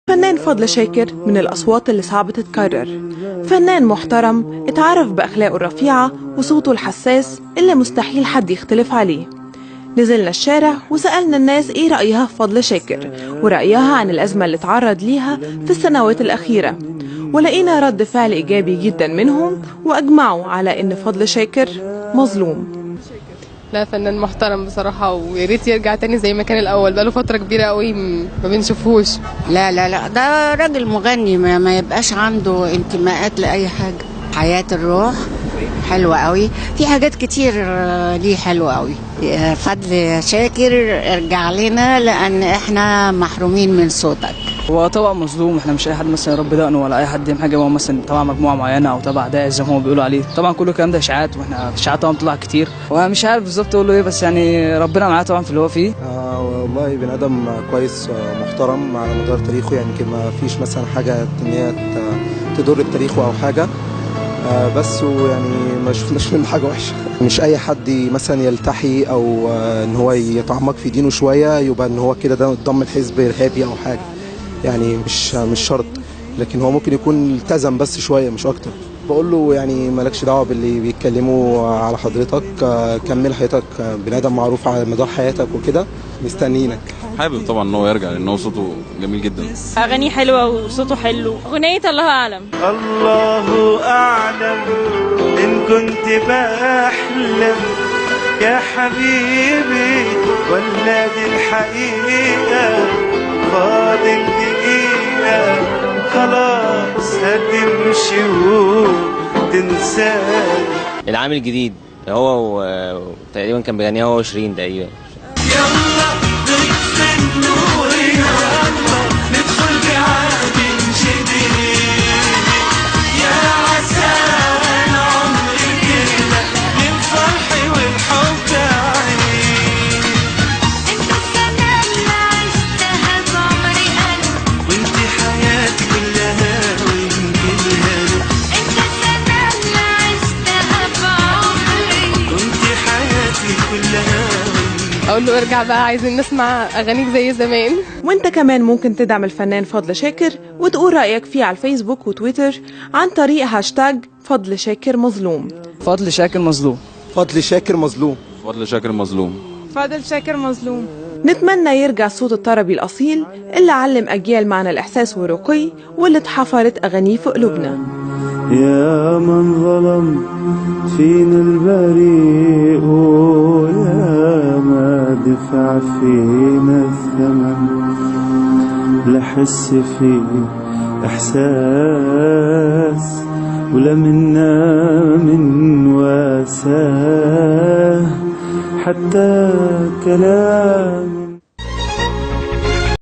فنان فضل شاكر من الأصوات اللي صعب تتكرر، فنان محترم اتعرف بأخلاقه الرفيعة وصوته الحساس اللي مستحيل حد يختلف عليه. نزلنا الشارع وسألنا الناس ايه رأيها في فضل شاكر ورأيها عن الأزمة اللي اتعرض ليها في السنوات الأخيرة، ولقينا رد فعل إيجابي جدا منهم وأجمعوا على إن فضل شاكر مظلوم. لا، فنان محترم بصراحة، ويا ريت يرجع تاني زي ما كان الأول، بقاله فترة كبيرة قوي ما بنشوفهوش. لا لا لا، ده راجل مغني ما يبقاش عنده انتماءات لأي حاجة. حياة الروح حلوة قوي، في حاجات كتير ليه حلوة قوي. فضل شاكر ارجع لنا لأن احنا محرومين من صوتك. هو طبعا مظلوم، احنا مش اي حد مثلا يربي دقنه ولا اي حد يعمل حاجه، هو مثلا تبع مجموعه معينه او تبع داعش زي ما هو بيقولوا عليه. طبعا كل الكلام ده اشاعات، واحنا اشاعات طبعا بتطلع كتير، ومش عارف بالظبط اقول له ايه، بس يعني ربنا معاه طبعا في اللي هو فيه. والله بني ادم كويس محترم على مدار تاريخه، يعني يمكن ما فيش مثلا حاجه ان هي تضر بتاريخه او حاجه، بس يعني ما شفناش منه حاجه وحشه. مش اي حد مثلا يلتحي او ان هو يتعمق في دينه شويه يبقى ان هو كده ده ضم الحزب الارهابي او حاجه، يعني مش شرط، لكن هو ممكن يكون التزم بس شويه مش اكتر. بقول له يعني مالكش دعوه باللي بيتكلموا على حضرتك، كمل حياتك، بني ادم معروف على مدار حياتك وكده، مستنيينك. حابب طبعا ان هو يرجع لان هو صوته جميل جدا، اغانيه حلوه وصوته حلو. اغنيه الله اعلم. الله اعلم ان كنت بحلم يا حبيبي ولا دي الحقيقه، فاضل دقيقه خلاص هتمشي وتنساني. العام الجديد هو تقريبا كان بيغنيها هو 20 تقريبا. يلا نطفي النور، يلا ندخل بعاد جديد، يا عسى العمر كله للفرح والحب عيد. انت السنة اللي عشتها بعمري انا، وانت حياتي كلها ويمكن هنا. انت السنة اللي عشتها بعمري، وانت حياتي كلها. أقول له ارجع بقى، عايزين نسمع أغانيك زي زمان. وانت كمان ممكن تدعم الفنان فضل شاكر وتقول رأيك فيه على الفيسبوك وتويتر عن طريق هاشتاج فضل شاكر مظلوم. فضل شاكر مظلوم. فضل شاكر مظلوم. فضل شاكر مظلوم. فضل شاكر مظلوم. نتمنى يرجع الصوت الطربي الأصيل اللي علم أجيال معنى الإحساس والرقي واللي اتحفرت أغانيه في قلوبنا. يا من ظلم فينا البريء، يا ما دفع فينا الثمن، لحس فيه إحساس ولا منا من واساه، حتى كلام